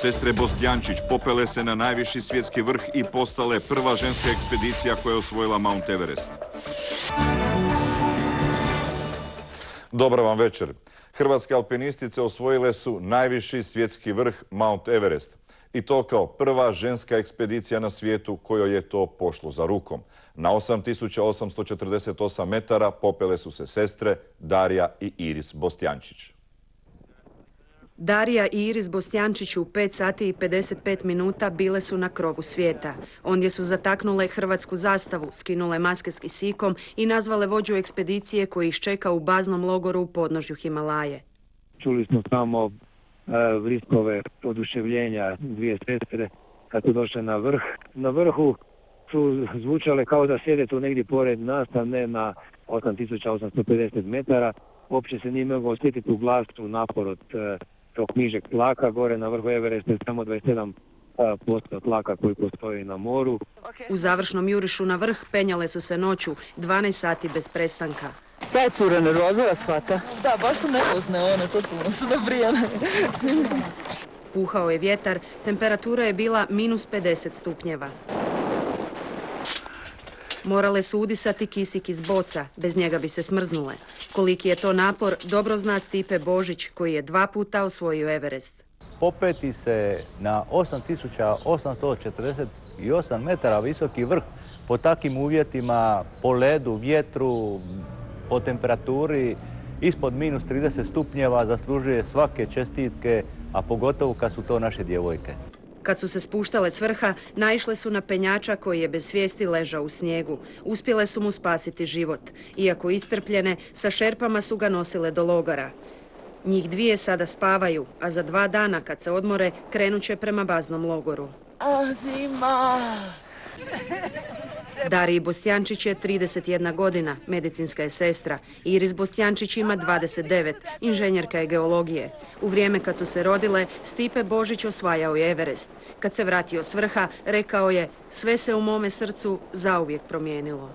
Sestre Bostjančić popele se na najviši svjetski vrh i postale prva ženska ekspedicija koja je osvojila Mount Everest. Dobar vam večer. Hrvatske alpinistice osvojile su najviši svjetski vrh Mount Everest. I to kao prva ženska ekspedicija na svijetu kojoj je to pošlo za rukom. Na 8848 metara popele su se sestre Darija i Iris Bostjančić. Darija i Iris Bostjančić u 5 sati i 55 minuta bile su na krovu svijeta. Ondje su zataknule hrvatsku zastavu, skinule maske s kisikom i nazvale vođu ekspedicije koji ih čeka u baznom logoru u podnožju Himalaje. Čuli smo samo vriskove oduševljenja dvije sestre kad su došle na vrh. Na vrhu su zvučale kao da sjede tu negdje pored nas, a ne na 8850 metara. Uopće se nije mogao osjetiti u glasu napor od tog nižeg tlaka. Gore na vrhu Everesta je samo 27% tlaka koji postoji na moru. U završnom jurišu na vrh penjale su se noću, 12 sati bez prestanka. Ta je cura nervoza vas hvata? Da, baš su nervozne one, totalno su nabrijane. Puhao je vjetar, temperatura je bila -50 stupnjeva. Morale su udisati kisik iz boca, bez njega bi se smrznule. Koliki je to napor, dobro zna Stipe Božić, koji je 2 puta osvojio Everest. Popeti se na 8848 metara visoki vrh po takvim uvjetima, po ledu, vjetru, po temperaturi ispod -30 stupnjeva zaslužuje svake čestitke, a pogotovo kad su to naše djevojke. Kad su se spuštale s vrha, naišle su na penjača koji je bez svijesti ležao u snijegu. Uspjele su mu spasiti život. Iako iscrpljene, sa šerpama su ga nosile do logora. Njih dvije sada spavaju, a za 2 dana kad se odmore, krenut će prema baznom logoru. Adima! Dariji Bostjančić je 31 godina, medicinska je sestra. Iris Bostjančić ima 29, inženjerka je geologije. U vrijeme kad su se rodile, Stipe Božić osvajao je Everest. Kad se vratio s vrha, rekao je: sve se u mome srcu zauvijek promijenilo.